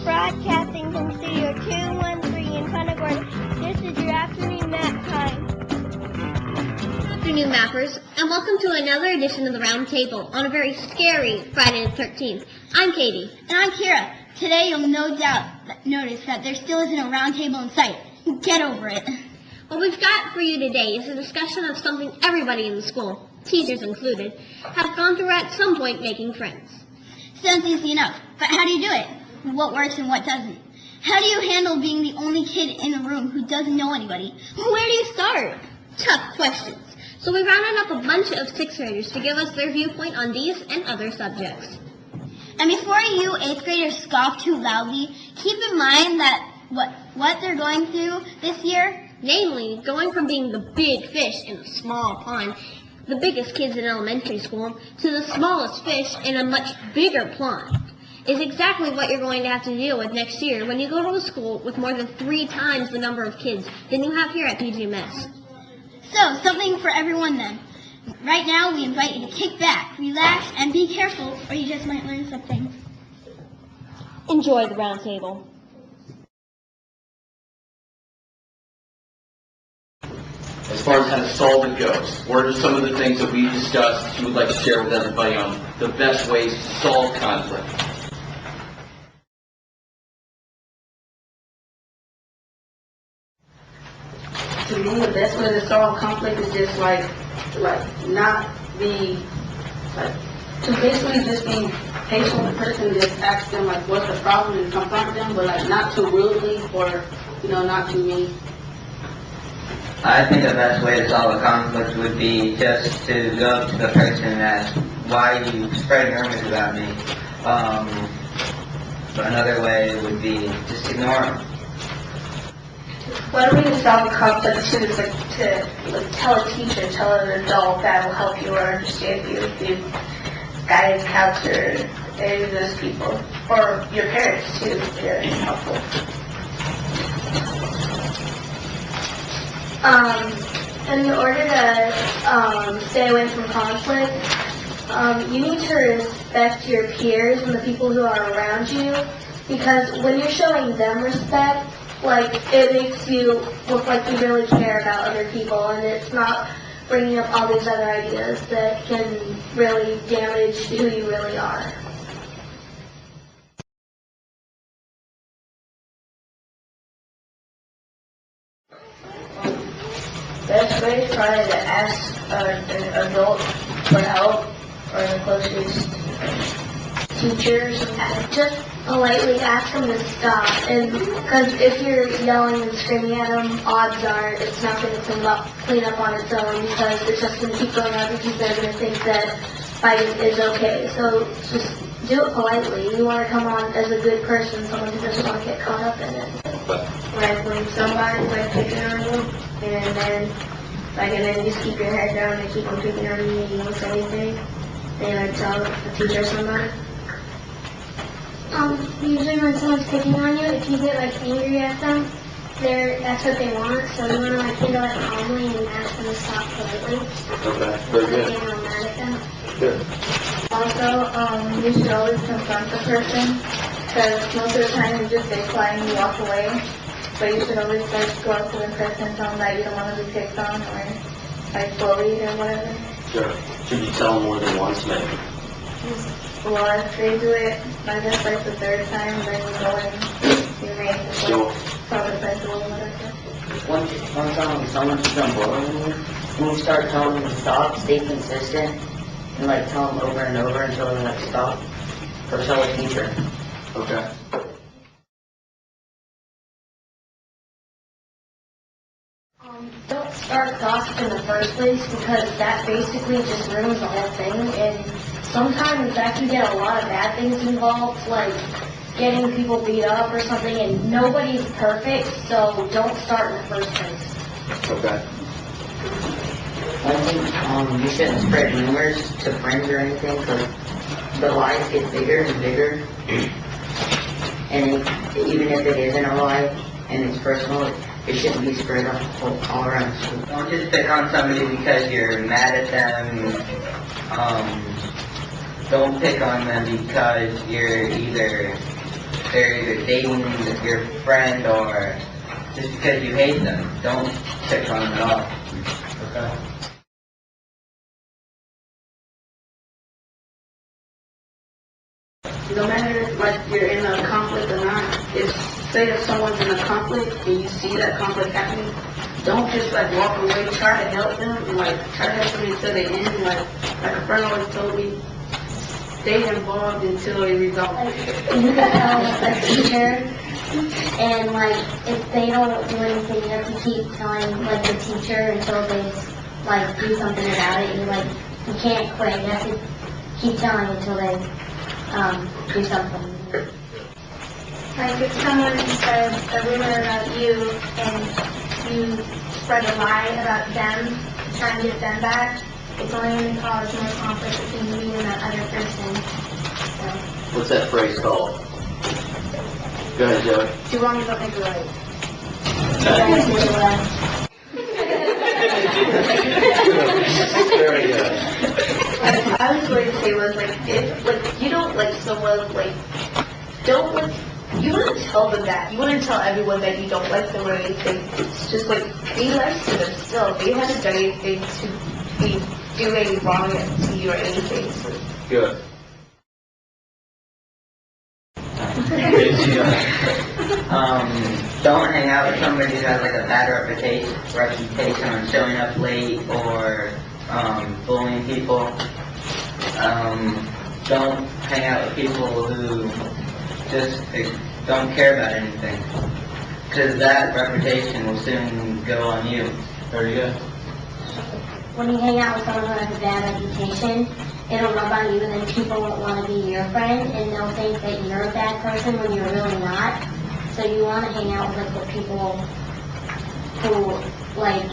Broadcasting from Studio 213 in Punta. This is your afternoon map time. Afternoon mappers, and welcome to another edition of the Round Table on a very scary Friday the 13th. I'm Katie. And I'm Kira. Today you'll no doubt notice that there still isn't a round table in sight. Get over it. What we've got for you today is a discussion of something everybody in the school, teachers included, have gone through at some point: making friends. Sounds easy enough, but how do you do it? What works and what doesn't? How do you handle being the only kid in a room who doesn't know anybody? Where do you start? Tough questions. So we rounded up a bunch of 6th graders to give us their viewpoint on these and other subjects. And before you 8th graders scoff too loudly, keep in mind that what they're going through this year, namely going from being the big fish in a small pond, the biggest kids in elementary school, to the smallest fish in a much bigger pond, is exactly what you're going to have to deal with next year when you go to a school with more than 3 times the number of kids than you have here at PGMS. So, something for everyone then. Right now, we invite you to kick back, relax, and be careful, or you just might learn something. Enjoy the round table. As far as how to solve it goes, what are some of the things that we discussed that you would like to share with everybody on the best ways to solve conflict? To me, the best way to solve conflict is just not be to basically just be patient with the person, just ask them what's the problem and confront them, but not too rudely or not too mean. I think the best way to solve a conflict would be just to go up to the person and ask why you spread rumors about me. But another way would be just ignore them. One way to solve a conflict too is to tell a teacher, tell an adult that will help you or understand you, the guidance counselor, any of those people, or your parents too. They're helpful. In order to stay away from conflict, you need to respect your peers and the people who are around you, because when you're showing them respect, it makes you look like you really care about other people, and it's not bringing up all these other ideas that can really damage who you really are. Best way is probably to ask an adult for help or the closest teachers. Just politely ask them to stop, and because if you're yelling and screaming at them, odds are it's not going to clean up on its own, because it's just going to keep going on because they're going to think that fighting is okay. So just do it politely. You want to come on as a good person, someone who doesn't want to get caught up in it. When somebody's picking on you, and then just keep your head down and keep them picking on you and you don't say anything, then tell the teacher or somebody. Usually when someone's picking on you, if you get angry at them, that's what they want. So you want to handle it calmly and ask them to stop politely. Okay, very good. Get real mad at them. Good. Also, you should always confront the person, because most of the time you just stay quiet and you walk away. But you should always go up to the person and tell them that you don't want to be picked on or bullied or whatever. Sure. Should you tell them more than once, maybe? Well, if they do it, the 3rd time, then you go and you may tell the principal or whatever. Once someone keeps on bullying you, when you start telling them to stop, stay consistent, and tell them over and over until they stop. Or tell a teacher. Okay. Don't start gossip in the first place, because that basically just ruins the whole thing, and sometimes that can get a lot of bad things involved, like getting people beat up or something, and nobody's perfect, so don't start in the first place. Okay. I think you shouldn't spread rumors to friends or anything, because the lies get bigger and bigger, and even if it isn't a lie and it's personal, it shouldn't be spread all around school. Don't just pick on somebody because you're mad at them, don't pick on them because they're either dating your friend or just because you hate them. Don't pick on them at all. Okay. No matter like you're in a conflict or not, say if someone's in a conflict and you see that conflict happening, don't just like walk away. Try to help them and like try to help them until they end. Like a friend always told me, stay involved until they resolve. You can tell the teacher, and like if they don't do anything, you have to keep telling like the teacher until they like do something about it. You can't quit. You have to keep telling until they do something. Like if someone says a rumor about you and you spread a lie about them, trying to get them back, it's only going to cause more conflict between you and that other person. So. What's that phrase called? Go ahead, Joey. Too long, don't make it right. Very good. I was going to say was like if like you don't like someone like don't like you wouldn't tell them that. You wouldn't tell everyone that you don't like them or anything. It's just like be nice to them still. They haven't done anything to do any wrong to you or anything. So. Good. Don't hang out with somebody who has like a bad reputation on showing up late or bullying people. Don't hang out with people who just don't care about anything, because that reputation will soon go on you. Very good. When you hang out with someone who has a bad reputation, it'll rub on you, and then people won't want to be your friend, and they'll think that you're a bad person when you're really not. So you want to hang out with the people who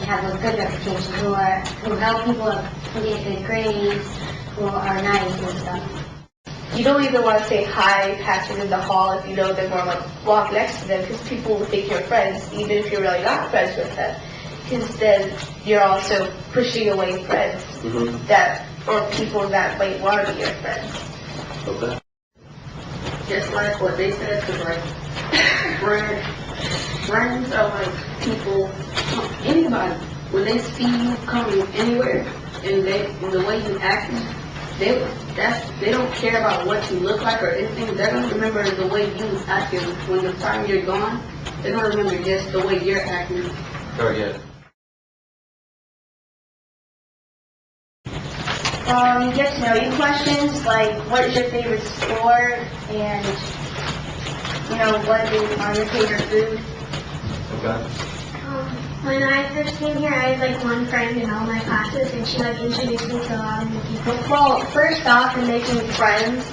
have a good reputation, who help people who get good grades, who are nice and stuff. You don't even want to say hi, pass them in the hall if you know them, or like walk next to them, because people will think you're friends, even if you're really not friends with them. Because then you're also pushing away friends or people that might want to be your friends. Okay. Just like what they said, because like friends are like people, anybody. When they see you coming anywhere and the way you act, they don't care about what you look like or anything. They're gonna remember the way you acted when the time you're gone. They're gonna remember just the way you're acting. Very good. Get to know you questions, like what is your favorite sport, and what is your favorite food. Okay. When I first came here, I had one friend in all my classes, and she introduced me to a lot of new people. Well, first off, in making friends,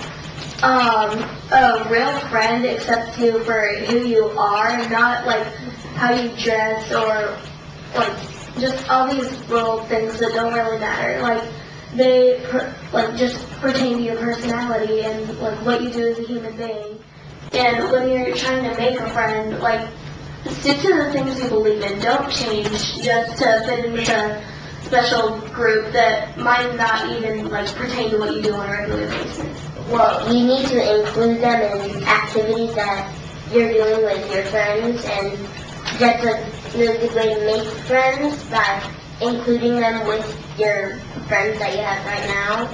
a real friend accepts you for who you are, not how you dress or just all these little things that don't really matter. They just pertain to your personality and what you do as a human being. And when you're trying to make a friend, stick to the things you believe in. Don't change just to fit in with a special group that might not even pertain to what you do on a regular basis. Well, you need to include them in activities that you're doing with your friends, and that's a really good way to make friends, by including them with your friends that you have right now.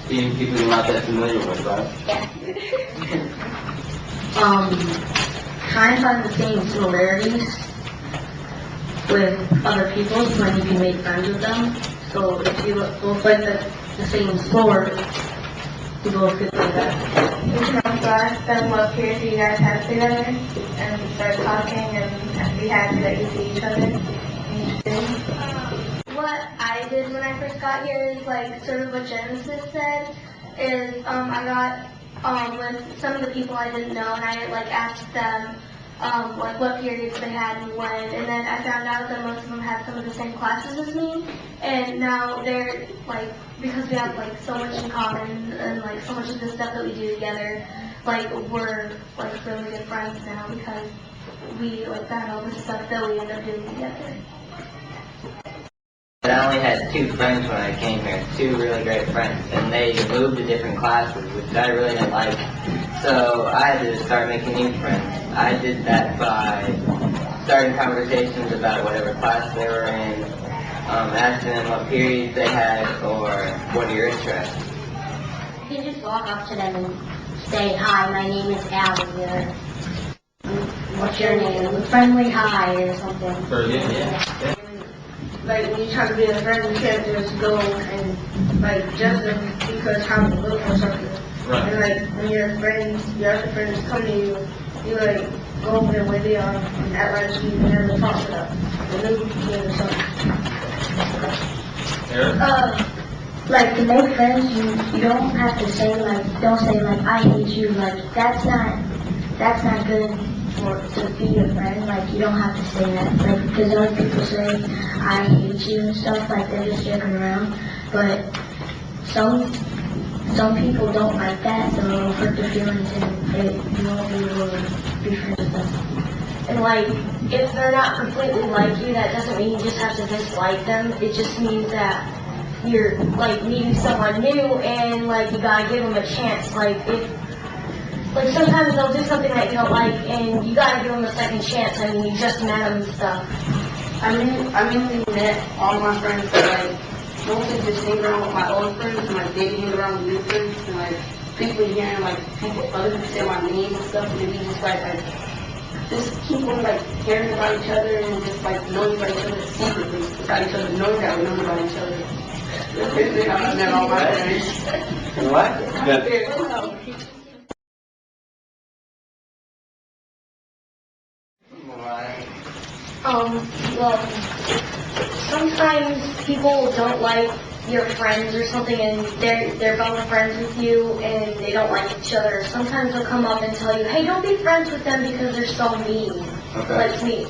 Even people you're not that familiar with, right? Yeah. Try and find the same similarities with other people so you can make friends with them. So if you both like the same sport, you both could play that. We can also ask them what periods you guys have together and start talking and be happy that you see each other. What I did when I first got here is sort of what Genesis said, is I got with some of the people I didn't know, and I asked them what periods they had and when, and then I found out that most of them had some of the same classes as me, and now they're because we have so much in common and so much of the stuff that we do together, we're really good friends now because we found all the stuff that we end up doing together. I only had 2 friends when I came here, 2 really great friends, and they moved to different classes, which I really didn't like. So I had to just start making new friends. I did that by starting conversations about whatever class they were in, asking them what periods they had, or what are your interests. You can just walk up to them and say, "Hi, my name is Allie," or "What's your name?" A friendly hi or something. Yeah. Like, when you try to be a friend, you can't just go and, like, judge them because how they look or something. Right. And, like, when your other friends come to you, you, like, go over there where they are and act like you never talk to them. The new kid or something. Like to make friends, you don't have to say don't say I hate you. Like that's not good to be a friend. Like you don't have to say that. Like because other people say I hate you and stuff. Like they're just joking around. But some people don't like that, so it'll hurt their feelings and you won't be able to be friends with them. And like, if they're not completely like you, that doesn't mean you just have to dislike them. It just means that you're like meeting someone new and like you gotta give them a chance. Like sometimes they'll do something that you don't like and you gotta give them a second chance. I mean, you just met them and stuff. I mainly met all my friends that, like, mostly just hang around with my old friends and, like, they hang around with new friends and, like, people hearing, like, other people say my name and stuff and we just, like, just keep on, like, hearing about each other and just, like, knowing about each other secretly, without each other knowing that we know about each other. That's basically how I met all my friends. What? Well, sometimes people don't like your friends or something and they're both friends with you and they don't like each other. Sometimes they'll come up and tell you, "Hey, don't be friends with them because they're so mean." Okay. Like me.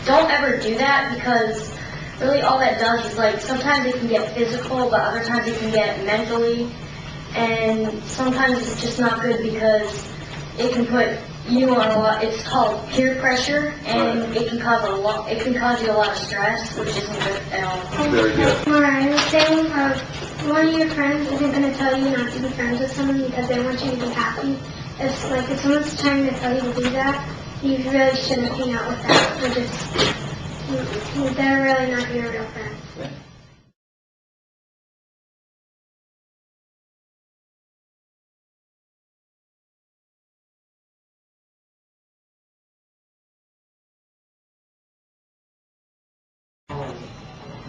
Don't ever do that because really all that does is like sometimes it can get physical, but other times it can get mentally. And sometimes it's just not good because it can put you on a lot. It's called peer pressure, and it can cause It can cause you a lot of stress, which isn't good at all. Very good. Alright, I was saying, one of your friends isn't going to tell you not to be friends with someone because they want you to be happy. If someone's trying to tell you to do that, you really shouldn't hang out with them. They're really not your real friends.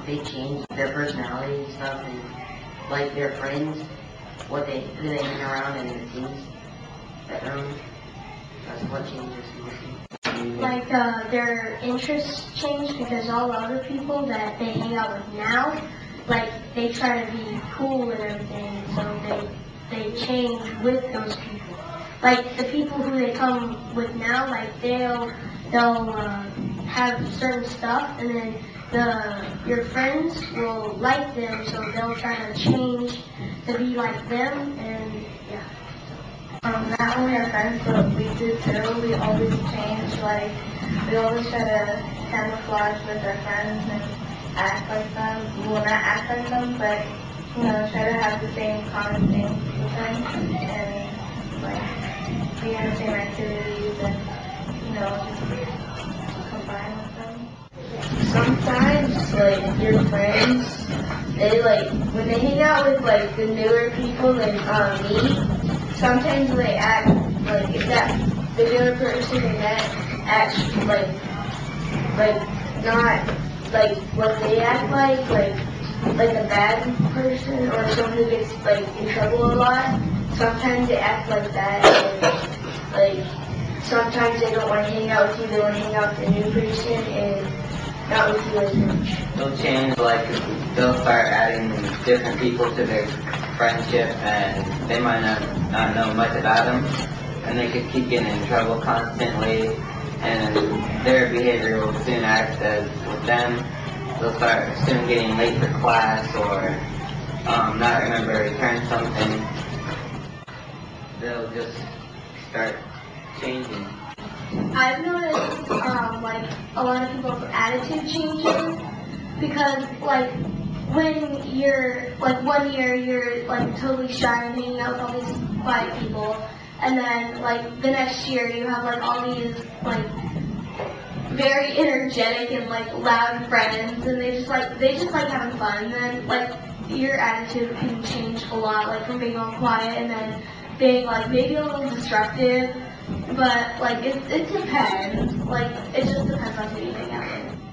They change their personality and stuff, and like their friends, who they hang around and the things that that's what changes mostly. Like, their interests change because all the other people that they hang out with now, like, they try to be cool and everything, so they change with those people. Like, the people who they come with now, like, they'll have certain stuff, and then your friends will like them, so they'll try to change to be like them, and yeah. Not only our friends, but we do too. We always change, like, we always try to camouflage with our friends and act like them. Well, not act like them, but, try to have the same common things with them and, like, be in the same activities and, just combine with them. Sometimes, like, your friends, they, like, when they hang out with, like, the newer people than me, sometimes they act, like, if the newer person they met acts, like, not, like, what they act like a bad person or someone who gets, like, in trouble a lot, sometimes they act like that, and, like, sometimes they don't want to hang out with you, they want to hang out with the new person, and not with you as much. They'll change, like, they'll start adding different people to their friendship, and they might not know much about them, and they could keep getting in trouble constantly, and their behavior will soon act as with them. They'll start soon getting late for class, or not remember to return something. They'll just start changing. I've noticed, like, a lot of people's attitude changing. because like when you're like 1 year you're like totally shy and hanging out with all these quiet people, and then like the next year you have like all these like very energetic and like loud friends, and they just like having fun. And then like your attitude can change a lot, like from being all quiet and then being like maybe a little disruptive. But like it depends. Like it just depends on who you hang out with.